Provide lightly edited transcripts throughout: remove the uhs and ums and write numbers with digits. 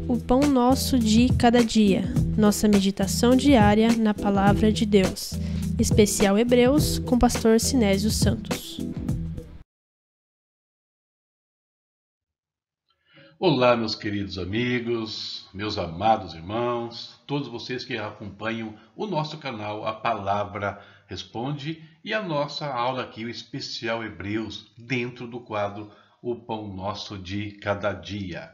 O pão nosso de cada dia, nossa meditação diária na Palavra de Deus. Especial Hebreus com Pastor Sinésio Santos. Olá, meus queridos amigos, meus amados irmãos, todos vocês que acompanham o nosso canal A Palavra Responde e a nossa aula aqui, o Especial Hebreus, dentro do quadro O Pão Nosso de Cada Dia.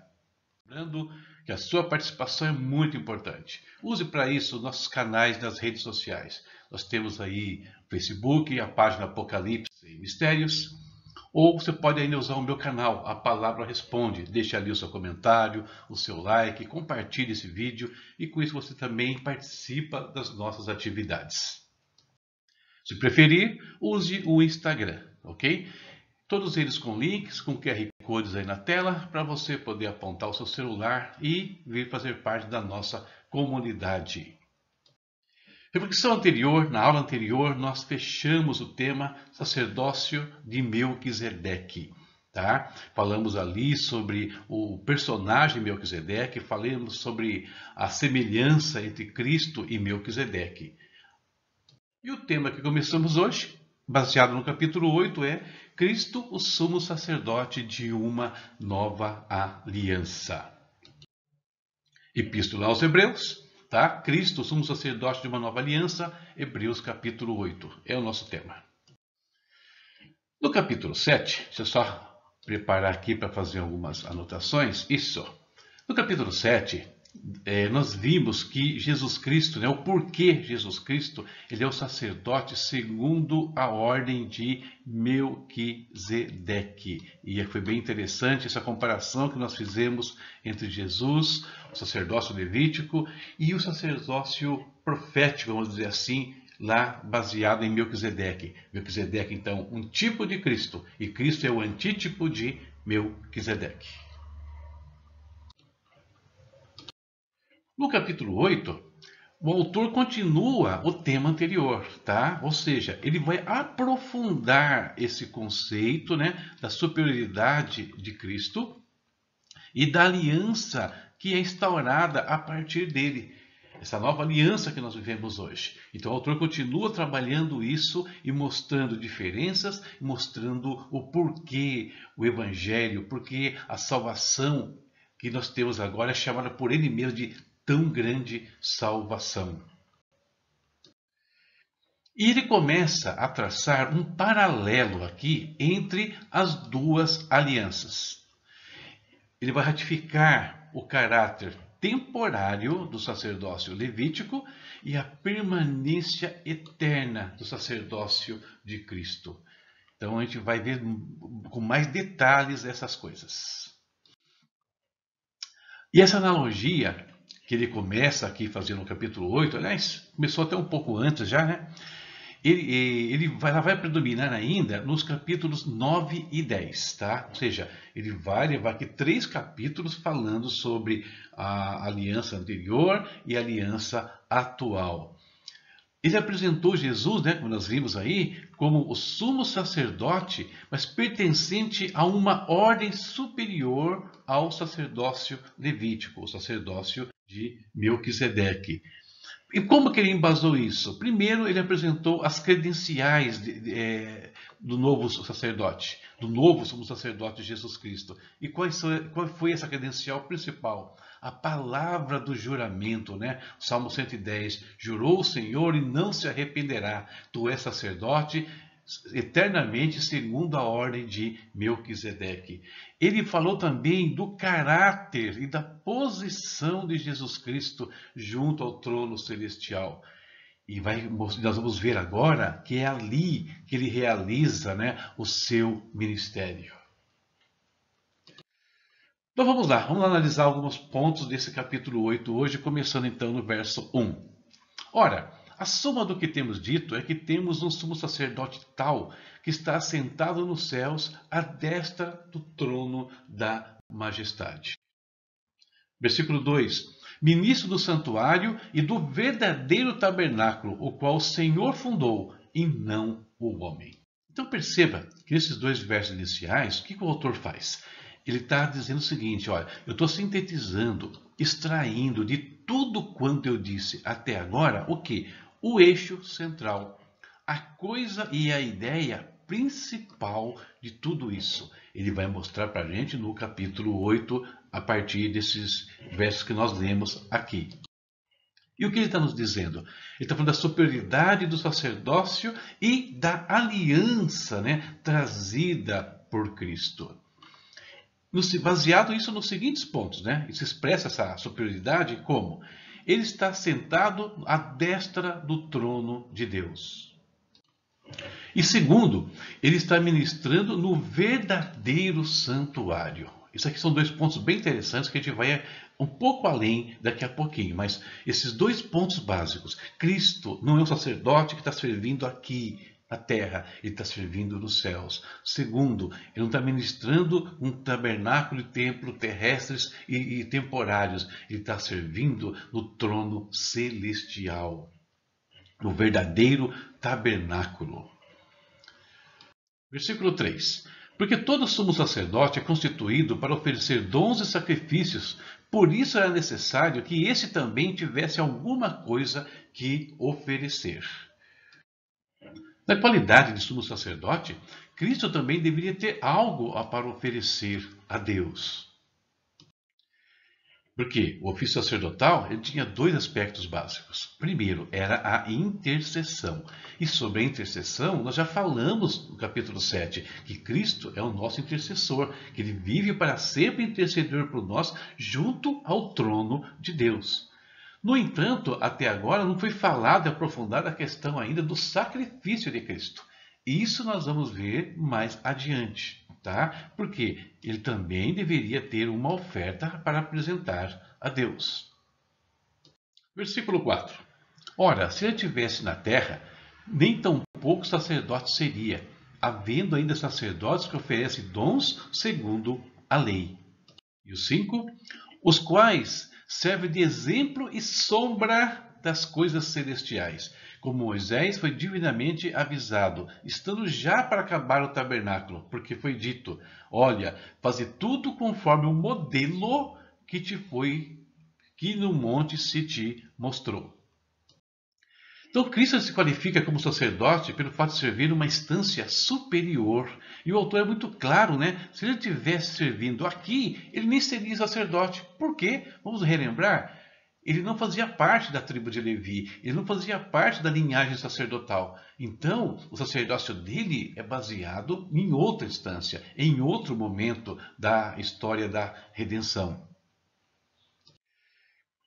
Lembrando que a sua participação é muito importante. Use para isso nossos canais nas redes sociais. Nós temos aí o Facebook, a página Apocalipse e Mistérios. Ou você pode ainda usar o meu canal, A Palavra Responde. Deixe ali o seu comentário, o seu like, compartilhe esse vídeo e com isso você também participa das nossas atividades. Se preferir, use o Instagram, ok? Todos eles com links, com QR Codes aí na tela, para você poder apontar o seu celular e vir fazer parte da nossa comunidade. Reflexão anterior, na aula anterior, nós fechamos o tema sacerdócio de Melquisedeque. Tá? Falamos ali sobre o personagem Melquisedeque, falamos sobre a semelhança entre Cristo e Melquisedeque. E o tema que começamos hoje, baseado no capítulo 8, é Cristo, o sumo sacerdote de uma nova aliança. Epístola aos Hebreus, tá? Cristo, o sumo sacerdote de uma nova aliança, Hebreus capítulo 8, é o nosso tema. No capítulo 7, deixa eu só preparar aqui para fazer algumas anotações. Isso. No capítulo 7, nós vimos que Jesus Cristo, o porquê Jesus Cristo, ele é o sacerdote segundo a ordem de Melquisedeque. E foi bem interessante essa comparação que nós fizemos entre Jesus, o sacerdócio levítico, e o sacerdócio profético, vamos dizer assim, lá baseado em Melquisedeque. Melquisedeque, então, um tipo de Cristo, e Cristo é o antítipo de Melquisedeque. No capítulo 8, o autor continua o tema anterior, tá? Ou seja, ele vai aprofundar esse conceito, da superioridade de Cristo e da aliança que é instaurada a partir dele. Essa nova aliança que nós vivemos hoje. Então o autor continua trabalhando isso e mostrando diferenças, mostrando o porquê o evangelho, porquê a salvação que nós temos agora é chamada por ele mesmo de tão grande salvação. E ele começa a traçar um paralelo aqui entre as duas alianças. Ele vai ratificar o caráter temporário do sacerdócio levítico e a permanência eterna do sacerdócio de Cristo. Então a gente vai ver com mais detalhes essas coisas. E essa analogia que ele começa aqui fazendo no capítulo 8, aliás, começou até um pouco antes já, ela vai predominar ainda nos capítulos 9 e 10, tá? Ou seja, ele vai levar aqui 3 capítulos falando sobre a aliança anterior e a aliança atual. Ele apresentou Jesus, como nós vimos aí, como o sumo sacerdote, mas pertencente a uma ordem superior ao sacerdócio levítico, o sacerdócio de Melquisedeque. E como que ele embasou isso? Primeiro, ele apresentou as credenciais do novo sacerdote, do novo sumo sacerdote de Jesus Cristo. E qual foi essa credencial principal? A palavra do juramento, Salmo 110, jurou o Senhor e não se arrependerá. Tu és sacerdote eternamente segundo a ordem de Melquisedeque. Ele falou também do caráter e da posição de Jesus Cristo junto ao trono celestial. E nós vamos ver agora que é ali que ele realiza o seu ministério. Então vamos lá analisar alguns pontos desse capítulo 8 hoje, começando então no verso 1. Ora, a suma do que temos dito é que temos um sumo sacerdote tal que está assentado nos céus à destra do trono da majestade. Versículo 2. Ministro do santuário e do verdadeiro tabernáculo, o qual o Senhor fundou, e não o homem. Então perceba que nesses 2 versos iniciais, o que o autor faz? Ele está dizendo o seguinte, olha, eu estou sintetizando extraindo de tudo quanto eu disse até agora o que? O eixo central, a coisa e a ideia principal de tudo isso. Ele vai mostrar para a gente no capítulo 8, a partir desses versos que nós lemos aqui. E o que ele está nos dizendo? Ele está falando da superioridade do sacerdócio e da aliança, né, trazida por Cristo. Baseado isso nos seguintes pontos, né? Isso expressa essa superioridade como? Ele está sentado à destra do trono de Deus. E segundo, ele está ministrando no verdadeiro santuário. Isso aqui são dois pontos bem interessantes que a gente vai um pouco além daqui a pouquinho. Mas esses dois pontos básicos. Cristo não é um sacerdote que está servindo aqui na terra, ele está servindo nos céus. Segundo, ele não está ministrando um tabernáculo e templo terrestres e temporários. Ele está servindo no trono celestial, no verdadeiro tabernáculo. Versículo 3. Porque todo sumo sacerdote é constituído para oferecer dons e sacrifícios, por isso era necessário que esse também tivesse alguma coisa que oferecer. Na qualidade de sumo sacerdote, Cristo também deveria ter algo para oferecer a Deus. Porque o ofício sacerdotal ele tinha dois aspectos básicos. Primeiro, era a intercessão. E sobre a intercessão, nós já falamos no capítulo 7, que Cristo é o nosso intercessor, que ele vive para sempre interceder por nós junto ao trono de Deus. No entanto, até agora não foi falado e aprofundado a questão ainda do sacrifício de Cristo. Isso nós vamos ver mais adiante. Tá? Porque ele também deveria ter uma oferta para apresentar a Deus. Versículo 4. Ora, se ele estivesse na terra, nem tão pouco sacerdote seria, havendo ainda sacerdotes que oferecem dons segundo a lei. E o 5. Os quais servem de exemplo e sombra das coisas celestiais, como Moisés foi divinamente avisado, estando já para acabar o tabernáculo, porque foi dito, olha, faze tudo conforme o modelo que no monte se te mostrou. Então Cristo se qualifica como sacerdote pelo fato de servir numa instância superior. E o autor é muito claro, né? Se ele estivesse servindo aqui, ele nem seria sacerdote. Por quê? Vamos relembrar. Ele não fazia parte da tribo de Levi, ele não fazia parte da linhagem sacerdotal. Então, o sacerdócio dele é baseado em outra instância, em outro momento da história da redenção.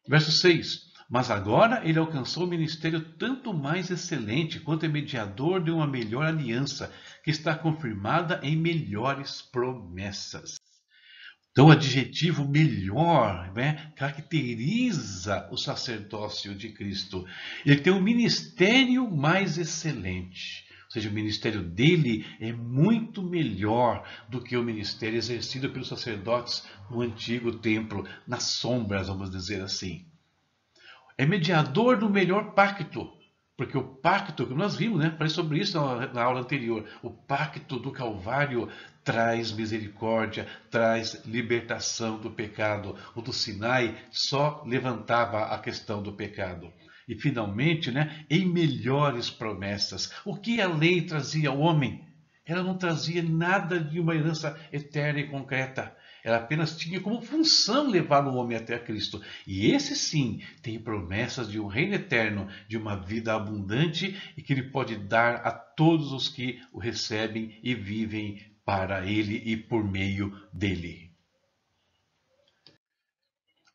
Verso 6. Mas agora ele alcançou o ministério tanto mais excelente quanto é mediador de uma melhor aliança, que está confirmada em melhores promessas. Então, o adjetivo melhor, né, caracteriza o sacerdócio de Cristo. Ele tem um ministério mais excelente. Ou seja, o ministério dele é muito melhor do que o ministério exercido pelos sacerdotes no antigo templo, nas sombras, vamos dizer assim. É mediador do melhor pacto. Porque o pacto, que nós vimos, né? Falei sobre isso na aula anterior. O pacto do Calvário traz misericórdia, traz libertação do pecado. O do Sinai só levantava a questão do pecado. E finalmente, né, em melhores promessas. O que a lei trazia ao homem? Ela não trazia nada de uma herança eterna e concreta. Ela apenas tinha como função levar o homem até Cristo. E esse sim tem promessas de um reino eterno, de uma vida abundante e que ele pode dar a todos os que o recebem e vivem para ele e por meio dele.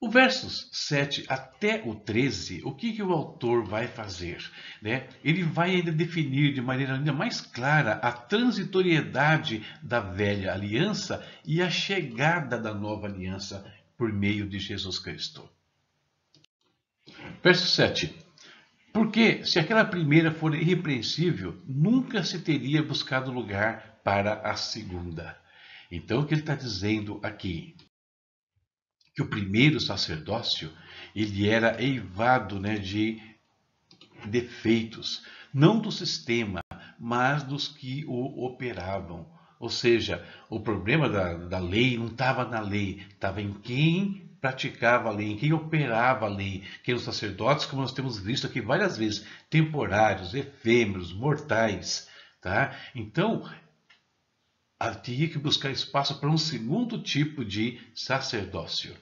O versos 7 até o 13, o que o autor vai fazer? Né? Ele vai ainda definir de maneira ainda mais clara a transitoriedade da velha aliança e a chegada da nova aliança por meio de Jesus Cristo. Verso 7. Porque se aquela primeira for irrepreensível, nunca se teria buscado lugar para a segunda. Então o que ele está dizendo aqui? Que o primeiro sacerdócio ele era eivado, né, de defeitos, não do sistema, mas dos que o operavam. Ou seja, o problema da lei não estava na lei, estava em quem praticava a lei, em quem operava a lei, que eram os sacerdotes, como nós temos visto aqui várias vezes, temporários, efêmeros, mortais. Tá? Então, tinha que buscar espaço para um segundo tipo de sacerdócio.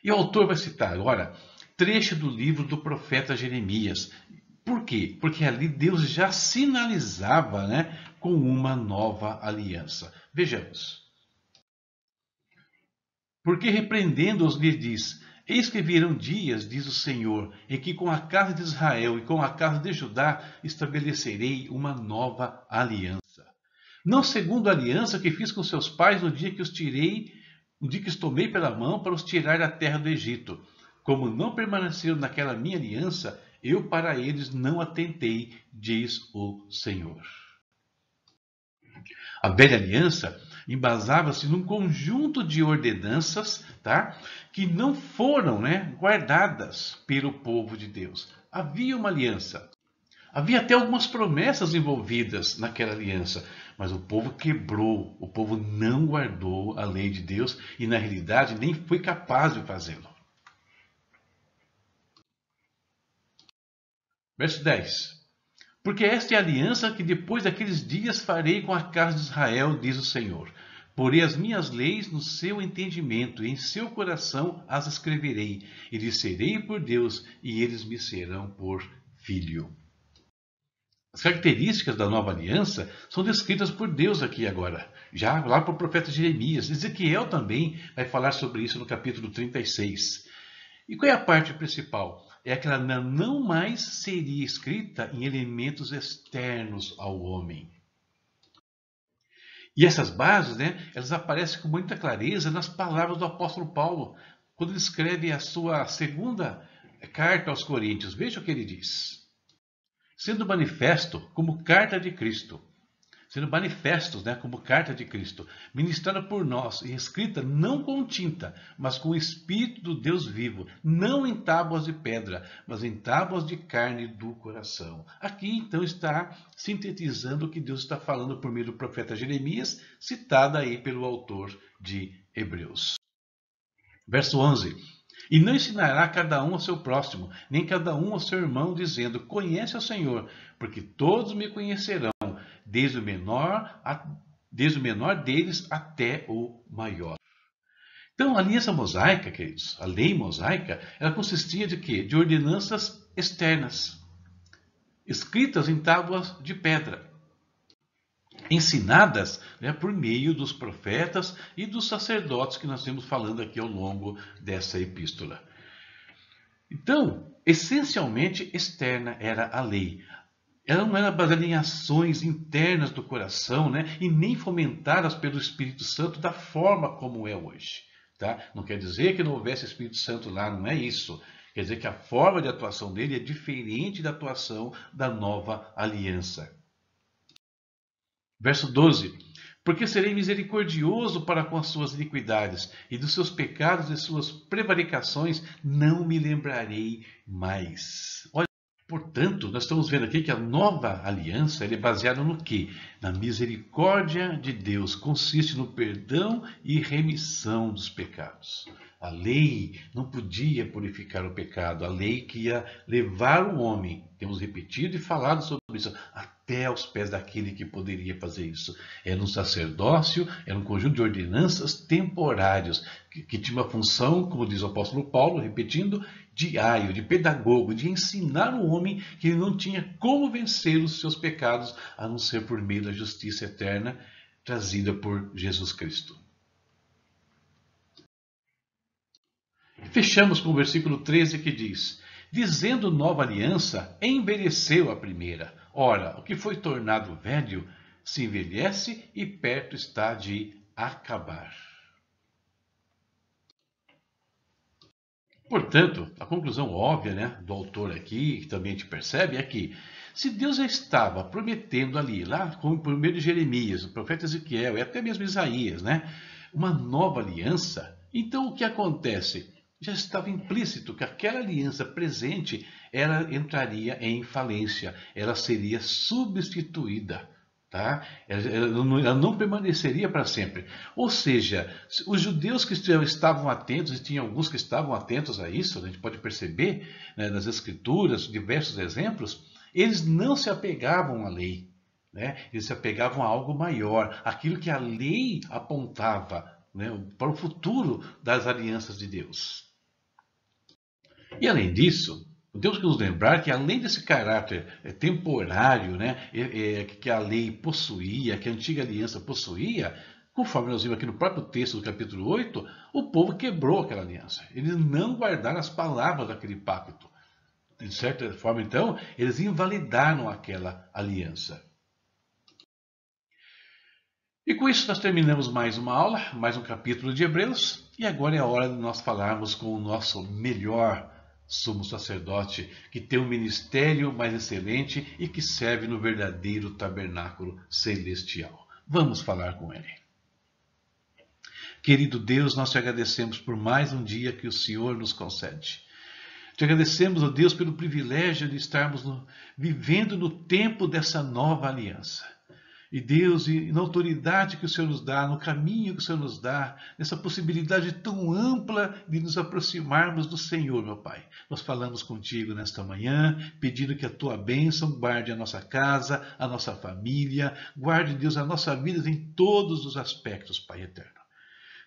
E o autor vai citar agora trecho do livro do profeta Jeremias. Por quê? Porque ali Deus já sinalizava, né, com uma nova aliança. Vejamos. Porque repreendendo-os lhe diz: Eis que virão dias, diz o Senhor, em que com a casa de Israel e com a casa de Judá estabelecerei uma nova aliança. Não segundo a aliança que fiz com seus pais no dia que os tirei, no dia que os tomei pela mão para os tirar da terra do Egito. Como não permaneceram naquela minha aliança, eu para eles não atentei, diz o Senhor. A velha aliança embasava-se num conjunto de ordenanças, tá, que não foram, né, guardadas pelo povo de Deus. Havia uma aliança. Havia até algumas promessas envolvidas naquela aliança, mas o povo quebrou, o povo não guardou a lei de Deus e, na realidade, nem foi capaz de fazê-lo. Verso 10. Porque esta é a aliança que depois daqueles dias farei com a casa de Israel, diz o Senhor. Porei as minhas leis no seu entendimento, e em seu coração as escreverei, e lhes serei por Deus, e eles me serão por filho. As características da nova aliança são descritas por Deus aqui agora, já lá para o profeta Jeremias. Ezequiel também vai falar sobre isso no capítulo 36. E qual é a parte principal? É que ela não mais seria escrita em elementos externos ao homem. E essas bases, né, elas aparecem com muita clareza nas palavras do apóstolo Paulo, quando ele escreve a sua segunda carta aos Coríntios. Veja o que ele diz. Sendo manifesto como carta de Cristo, sendo manifestos, né, como carta de Cristo, ministrada por nós e escrita não com tinta, mas com o Espírito do Deus vivo, não em tábuas de pedra, mas em tábuas de carne do coração. Aqui então está sintetizando o que Deus está falando por meio do profeta Jeremias, citada aí pelo autor de Hebreus. Verso 11. E não ensinará cada um ao seu próximo, nem cada um ao seu irmão, dizendo: Conhece o Senhor, porque todos me conhecerão, desde o menor deles até o maior. Então, a aliança mosaica, queridos, a lei mosaica, ela consistia de quê? De ordenanças externas, escritas em tábuas de pedra, ensinadas, né, por meio dos profetas e dos sacerdotes que nós temos falando aqui ao longo dessa epístola. Então, essencialmente externa era a lei. Ela não era baseada em ações internas do coração, né, e nem fomentadas pelo Espírito Santo da forma como é hoje. Tá? Não quer dizer que não houvesse Espírito Santo lá, não é isso. Quer dizer que a forma de atuação dele é diferente da atuação da nova aliança. Verso 12. Porque serei misericordioso para com as suas iniquidades, e dos seus pecados e suas prevaricações não me lembrarei mais. Olha, portanto, nós estamos vendo aqui que a nova aliança é baseada no quê? Na misericórdia de Deus, consiste no perdão e remissão dos pecados. A lei não podia purificar o pecado, a lei que ia levar o homem, temos repetido e falado sobre isso, até aos pés daquele que poderia fazer isso. Era um sacerdócio, era um conjunto de ordenanças temporários, que tinha uma função, como diz o apóstolo Paulo, repetindo, diário, de pedagogo, de ensinar o homem que ele não tinha como vencer os seus pecados, a não ser por meio da justiça eterna trazida por Jesus Cristo. Fechamos com o versículo 13 que diz: Dizendo nova aliança, envelheceu a primeira. Ora, o que foi tornado velho se envelhece e perto está de acabar. Portanto, a conclusão óbvia, né, do autor aqui, que também a gente percebe, é que se Deus já estava prometendo ali, lá por meio de Jeremias, o profeta Ezequiel e até mesmo Isaías, né, uma nova aliança, então o que acontece? Já estava implícito que aquela aliança presente ela entraria em falência, ela seria substituída Tá? Ela não permaneceria para sempre. Ou seja, os judeus que estavam atentos, e tinha alguns que estavam atentos a isso, a gente pode perceber, né, nas escrituras, diversos exemplos, eles não se apegavam à lei, né? Eles se apegavam a algo maior, aquilo que a lei apontava, né, para o futuro das alianças de Deus. E além disso, temos que nos lembrar que além desse caráter temporário, né, que a lei possuía, que a antiga aliança possuía, conforme nós vimos aqui no próprio texto do capítulo 8, o povo quebrou aquela aliança. Eles não guardaram as palavras daquele pacto. De certa forma, então, eles invalidaram aquela aliança. E com isso nós terminamos mais uma aula, mais um capítulo de Hebreus, e agora é a hora de nós falarmos com o nosso melhor sumo sacerdote, que tem um ministério mais excelente e que serve no verdadeiro tabernáculo celestial. Vamos falar com ele. Querido Deus, nós te agradecemos por mais um dia que o Senhor nos concede. Te agradecemos, ó Deus, pelo privilégio de estarmos vivendo no tempo dessa nova aliança. E Deus, e na autoridade que o Senhor nos dá, no caminho que o Senhor nos dá, nessa possibilidade tão ampla de nos aproximarmos do Senhor, meu Pai. Nós falamos contigo nesta manhã, pedindo que a tua bênção guarde a nossa casa, a nossa família, guarde, Deus, a nossa vida em todos os aspectos, Pai eterno.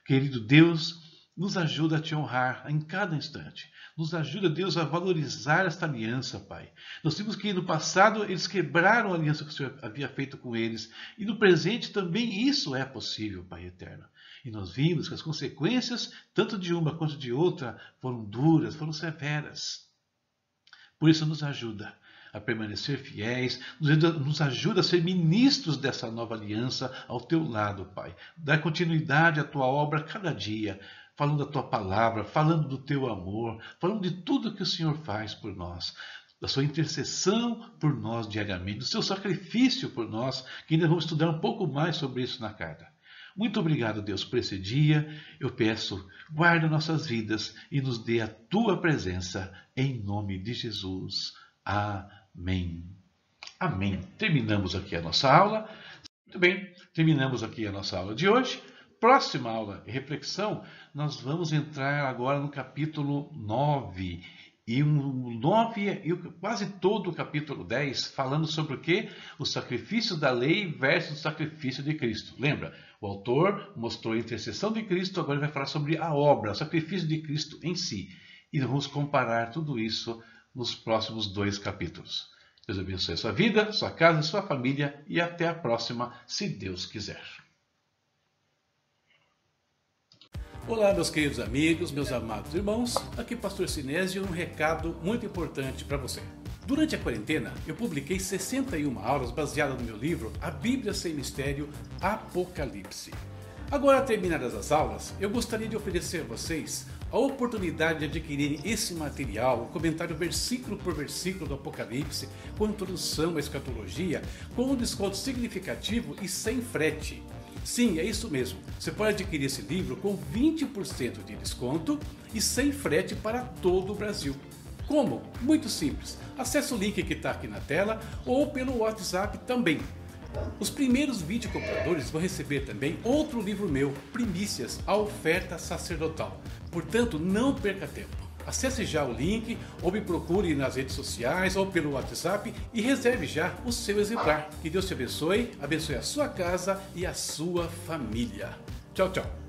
Querido Deus, nos ajuda a te honrar em cada instante. Nos ajuda, Deus, a valorizar esta aliança, Pai. Nós vimos que no passado eles quebraram a aliança que o Senhor havia feito com eles. E no presente também isso é possível, Pai eterno. E nós vimos que as consequências, tanto de uma quanto de outra, foram duras, foram severas. Por isso nos ajuda a permanecer fiéis, nos ajuda a ser ministros dessa nova aliança ao teu lado, Pai. Dá continuidade à tua obra cada dia, falando da tua palavra, falando do teu amor, falando de tudo que o Senhor faz por nós, da sua intercessão por nós diariamente, do seu sacrifício por nós, que ainda vamos estudar um pouco mais sobre isso na carta. Muito obrigado, Deus, por esse dia. Eu peço, guarda nossas vidas e nos dê a tua presença, em nome de Jesus. Amém. Amém. Terminamos aqui a nossa aula. Muito bem, terminamos aqui a nossa aula de hoje. Próxima aula e reflexão, nós vamos entrar agora no capítulo 9. E o 9 e quase todo o capítulo 10, falando sobre o quê? O sacrifício da lei versus o sacrifício de Cristo. Lembra? O autor mostrou a intercessão de Cristo, agora ele vai falar sobre a obra, o sacrifício de Cristo em si. E vamos comparar tudo isso nos próximos 2 capítulos. Deus abençoe a sua vida, sua casa, sua família e até a próxima, se Deus quiser. Olá, meus queridos amigos, meus amados irmãos, aqui Pastor Sinésio, um recado muito importante para você. Durante a quarentena, eu publiquei 61 aulas baseadas no meu livro A Bíblia Sem Mistério, Apocalipse. Agora, terminadas as aulas, eu gostaria de oferecer a vocês a oportunidade de adquirirem esse material, o comentário versículo por versículo do Apocalipse, com introdução à escatologia, com um desconto significativo e sem frete. Sim, é isso mesmo. Você pode adquirir esse livro com 20% de desconto e sem frete para todo o Brasil. Como? Muito simples. Acesse o link que está aqui na tela ou pelo WhatsApp também. Os primeiros 20 compradores vão receber também outro livro meu, Primícias, a Oferta Sacerdotal. Portanto, não perca tempo. Acesse já o link, ou me procure nas redes sociais ou pelo WhatsApp e reserve já o seu exemplar. Que Deus te abençoe, abençoe a sua casa e a sua família. Tchau, tchau.